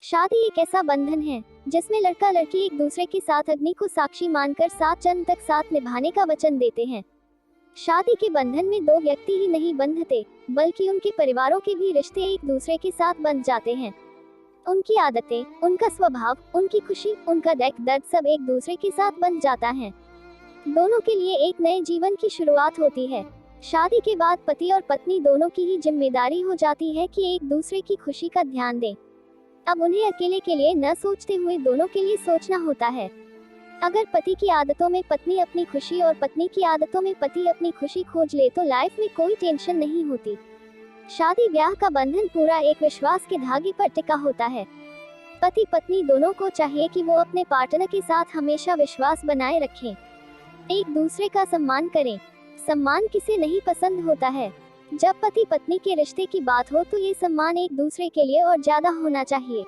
शादी एक ऐसा बंधन है जिसमें लड़का लड़की एक दूसरे के साथ अग्नि को साक्षी मानकर 7 जन्म तक साथ निभाने का वचन देते हैं। शादी के बंधन में दो व्यक्ति ही नहीं बंधते, बल्कि उनके परिवारों के भी रिश्ते एक दूसरे के साथ बंध जाते हैं। उनकी आदतें, उनका स्वभाव, उनकी खुशी, उनका दर्द सब एक दूसरे के साथ बंध जाता है। दोनों के लिए एक नए जीवन की शुरुआत होती है। शादी के बाद पति और पत्नी दोनों की ही जिम्मेदारी हो जाती है कि एक दूसरे की खुशी का ध्यान दें। अब उन्हें अकेले के लिए न सोचते हुए दोनों के लिए सोचना होता है। अगर पति की आदतों में पत्नी अपनी खुशी और पत्नी की आदतों में पति अपनी खुशी खोज ले तो लाइफ में कोई टेंशन नहीं होती। शादी ब्याह का बंधन पूरा एक विश्वास के धागे पर टिका होता है। पति पत्नी दोनों को चाहिए कि वो अपने पार्टनर के साथ हमेशा विश्वास बनाए रखें, एक दूसरे का सम्मान करें। सम्मान किसे नहीं पसंद होता है। जब पति पत्नी के रिश्ते की बात हो तो ये सम्मान एक दूसरे के लिए और ज्यादा होना चाहिए।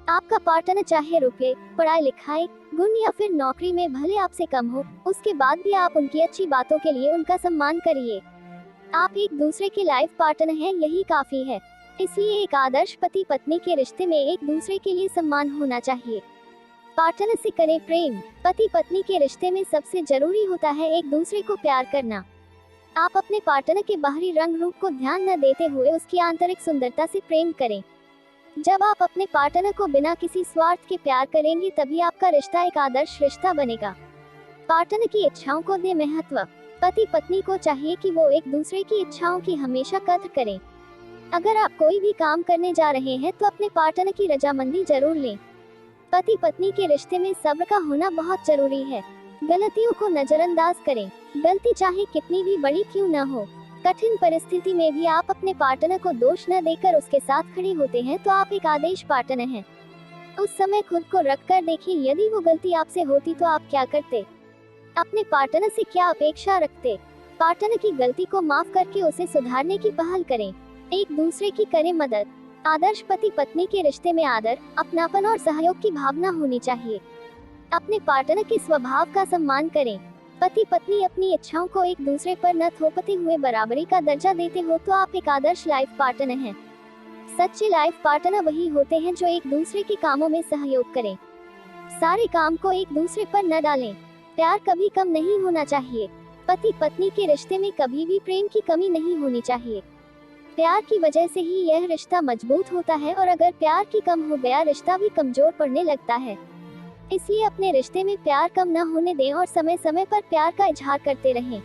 आपका पार्टनर चाहे रुपये, पढ़ाई लिखाई, गुण या फिर नौकरी में भले आपसे कम हो, उसके बाद भी आप उनकी अच्छी बातों के लिए उनका सम्मान करिए। आप एक दूसरे के लाइफ पार्टनर हैं, यही काफी है। इसलिए एक आदर्श पति पत्नी के रिश्ते में एक दूसरे के लिए सम्मान होना चाहिए। पार्टनर से करें प्रेम। पति पत्नी के रिश्ते में सबसे जरूरी होता है एक दूसरे को प्यार करना। आप अपने पार्टनर के बाहरी रंग रूप को ध्यान न देते हुए उसकी आंतरिक सुंदरता से प्रेम करें। जब आप अपने पार्टनर को बिना किसी स्वार्थ के प्यार करेंगे तभी आपका रिश्ता एक आदर्श रिश्ता बनेगा। पार्टनर की इच्छाओं को दें महत्व। पति पत्नी को चाहिए कि वो एक दूसरे की इच्छाओं की हमेशा कद्र करें। अगर आप कोई भी काम करने जा रहे हैं तो अपने पार्टनर की रजामंदी जरूर लें। पति पत्नी के रिश्ते में सब्र का होना बहुत जरूरी है। गलतियों को नजरअंदाज करें। गलती चाहे कितनी भी बड़ी क्यों न हो, कठिन परिस्थिति में भी आप अपने पार्टनर को दोष न देकर उसके साथ खड़े होते हैं तो आप एक आदर्श पार्टनर हैं। उस समय खुद को रख कर देखिए, यदि वो गलती आपसे होती तो आप क्या करते, अपने पार्टनर से क्या अपेक्षा रखते। पार्टनर की गलती को माफ करके उसे सुधारने की पहल करें। एक दूसरे की करें मदद। आदर्श पति पत्नी के रिश्ते में आदर, अपनापन और सहयोग की भावना होनी चाहिए। अपने पार्टनर के स्वभाव का सम्मान करें। पति पत्नी अपनी इच्छाओं को एक दूसरे पर न थोपते हुए बराबरी का दर्जा देते हो तो आप एक आदर्श लाइफ पार्टनर हैं। सच्चे लाइफ पार्टनर वही होते हैं जो एक दूसरे के कामों में सहयोग करें। सारे काम को एक दूसरे पर न डालें। प्यार कभी कम नहीं होना चाहिए। पति पत्नी के रिश्ते में कभी भी प्रेम की कमी नहीं होनी चाहिए। प्यार की वजह से ही यह रिश्ता मजबूत होता है और अगर प्यार की कम हो गया रिश्ता भी कमजोर पड़ने लगता है। इसलिए अपने रिश्ते में प्यार कम न होने दें और समय समय पर प्यार का इजहार करते रहें।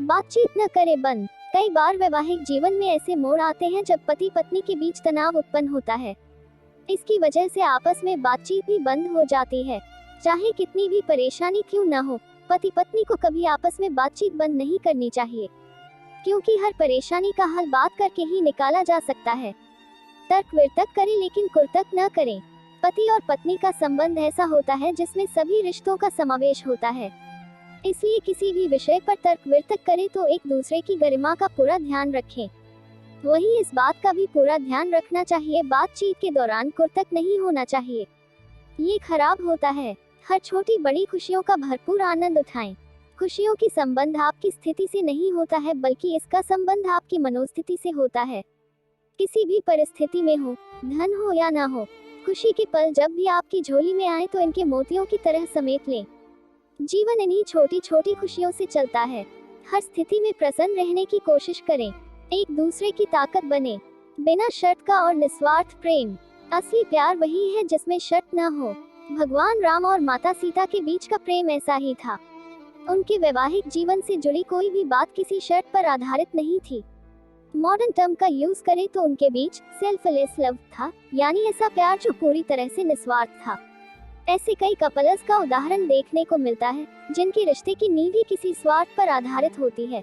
बातचीत न करें बंद। कई बार वैवाहिक जीवन में ऐसे मोड़ आते हैं जब पति पत्नी के बीच तनाव उत्पन्न होता है। इसकी वजह से आपस में बातचीत भी बंद हो जाती है। चाहे कितनी भी परेशानी क्यों न हो, पति पत्नी को कभी आपस में बातचीत बंद नहीं करनी चाहिए, क्योंकि हर परेशानी का हल बात करके ही निकाला जा सकता है। तर्क वितर्क करें लेकिन कुर्तक न करें। पति और पत्नी का संबंध ऐसा होता है जिसमें सभी रिश्तों का समावेश होता है। इसलिए किसी भी विषय पर तर्क वितर्क करें तो एक दूसरे की गरिमा का पूरा ध्यान रखें। वहीं इस बात का भी पूरा ध्यान रखना चाहिए, बातचीत के दौरान कुर्तक नहीं होना चाहिए, ये खराब होता है। हर छोटी बड़ी खुशियों का भरपूर आनंद उठाएं। खुशियों की संबंध आपकी स्थिति से नहीं होता है, बल्कि इसका संबंध आपकी मनोस्थिति से होता है। किसी भी परिस्थिति में हो, धन हो या ना हो, खुशी के पल जब भी आपकी झोली में आए तो इनके मोतियों की तरह समेट लें। जीवन इन्हीं छोटी छोटी खुशियों से चलता है। हर स्थिति में प्रसन्न रहने की कोशिश करें। एक दूसरे की ताकत बने। बिना शर्त का और निस्वार्थ प्रेम। असली प्यार वही है जिसमें शर्त न हो। भगवान राम और माता सीता के बीच का प्रेम ऐसा ही था। उनके वैवाहिक जीवन से जुड़ी कोई भी बात किसी शर्त पर आधारित नहीं थी। मॉडर्न टर्म का यूज करें तो उनके बीच सेल्फलेस लव था, यानी ऐसा प्यार जो पूरी तरह से निस्वार्थ था। ऐसे कई कपल्स का उदाहरण देखने को मिलता है जिनके रिश्ते की नींव ही किसी स्वार्थ पर आधारित होती है।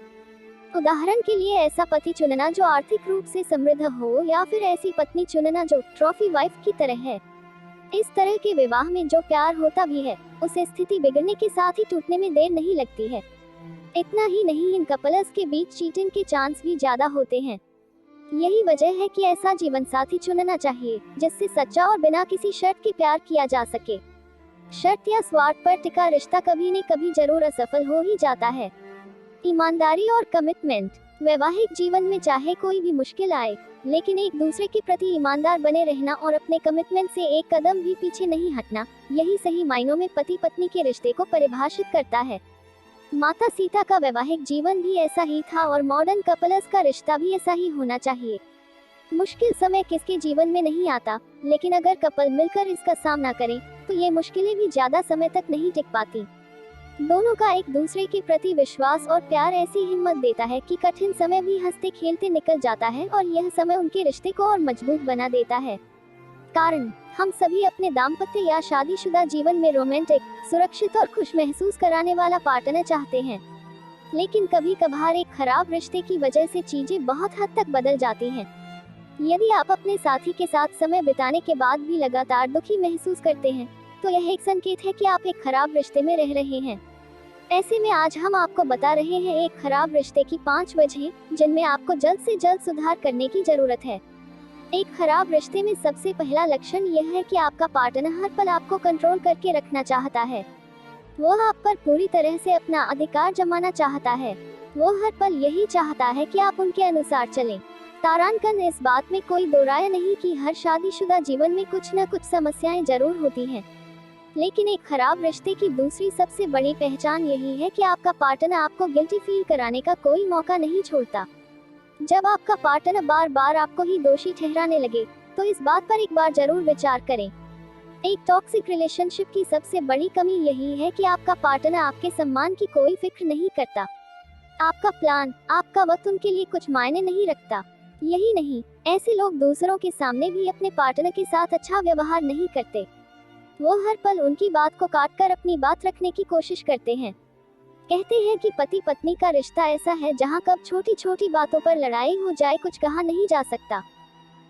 उदाहरण के लिए ऐसा पति चुनना जो आर्थिक रूप से समृद्ध हो, या फिर ऐसी पत्नी चुनना जो ट्रॉफी वाइफ की तरह है। इस तरह के विवाह में जो प्यार होता भी है उसे स्थिति बिगड़ने के साथ ही टूटने में देर नहीं लगती है। इतना ही नहीं, इन कपल्स के बीच चीटिंग के चांस भी ज्यादा होते हैं। यही वजह है कि ऐसा जीवन साथी चुनना चाहिए जिससे सच्चा और बिना किसी शर्त के प्यार किया जा सके। शर्त या स्वार्थ पर टिका रिश्ता कभी न कभी जरूर असफल हो ही जाता है। ईमानदारी और कमिटमेंट। वैवाहिक जीवन में चाहे कोई भी मुश्किल आए, लेकिन एक दूसरे के प्रति ईमानदार बने रहना और अपने कमिटमेंट से एक कदम भी पीछे नहीं हटना, यही सही मायनों में पति पत्नी के रिश्ते को परिभाषित करता है। माता सीता का वैवाहिक जीवन भी ऐसा ही था और मॉडर्न कपल्स का रिश्ता भी ऐसा ही होना चाहिए। मुश्किल समय किसके जीवन में नहीं आता, लेकिन अगर कपल मिलकर इसका सामना करें तो ये मुश्किलें भी ज्यादा समय तक नहीं टिक पाती। दोनों का एक दूसरे के प्रति विश्वास और प्यार ऐसी हिम्मत देता है कि कठिन समय भी हंसते खेलते निकल जाता है और यह समय उनके रिश्ते को और मजबूत बना देता है। कारण हम सभी अपने दाम्पत्य या शादीशुदा जीवन में रोमांटिक, सुरक्षित और खुश महसूस कराने वाला पार्टनर चाहते हैं, लेकिन कभी कभार एक खराब रिश्ते की वजह से चीजें बहुत हद तक बदल जाती हैं। यदि आप अपने साथी के साथ समय बिताने के बाद भी लगातार दुखी महसूस करते हैं, तो यह एक संकेत है कि आप एक खराब रिश्ते में रह रहे हैं। ऐसे में आज हम आपको बता रहे हैं एक खराब रिश्ते की 5 वजहें जिनमें आपको जल्द से जल्द सुधार करने की जरूरत है। एक खराब रिश्ते में सबसे पहला लक्षण यह है कि आपका पार्टनर हर पल आपको कंट्रोल करके रखना चाहता है। वो आप पर पूरी तरह से अपना अधिकार जमाना चाहता है। वो हर पल यही चाहता है कि आप उनके अनुसार चलें। तारांकन, इस बात में कोई दो राय नहीं कि हर शादीशुदा जीवन में कुछ न कुछ समस्याएं जरूर होती हैं, लेकिन एक खराब रिश्ते की दूसरी सबसे बड़ी पहचान यही है कि आपका पार्टनर आपको गिल्टी फील कराने का कोई मौका नहीं छोड़ता। जब आपका पार्टनर बार बार आपको ही दोषी ठहराने लगे, तो इस बात पर एक बार जरूर विचार करें। एक टॉक्सिक रिलेशनशिप की सबसे बड़ी कमी यही है कि आपका पार्टनर आपके सम्मान की कोई फिक्र नहीं करता। आपका प्लान, आपका वक्त उनके लिए कुछ मायने नहीं रखता। यही नहीं, ऐसे लोग दूसरों के सामने भी अपने पार्टनर के साथ अच्छा व्यवहार नहीं करते। वो हर पल उनकी बात को काटकर अपनी बात रखने की कोशिश करते हैं। कहते हैं कि पति पत्नी का रिश्ता ऐसा है जहां कब छोटी छोटी बातों पर लड़ाई हो जाए कुछ कहा नहीं जा सकता,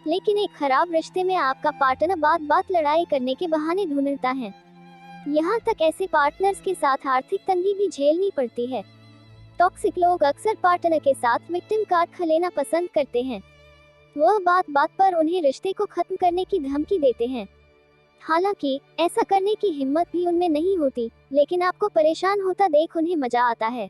लेकिन एक खराब रिश्ते में आपका पार्टनर बात बात लड़ाई करने के बहाने ढूंढता है। यहाँ तक ऐसे पार्टनर्स के साथ आर्थिक तंगी भी झेलनी पड़ती है। टॉक्सिक लोग अक्सर पार्टनर के साथ विक्टिम कार्ड खेलना पसंद करते हैं। वह बात बात पर उन्हें रिश्ते को खत्म करने की धमकी देते हैं। हालांकि ऐसा करने की हिम्मत भी उनमें नहीं होती, लेकिन आपको परेशान होता देख उन्हें मजा आता है।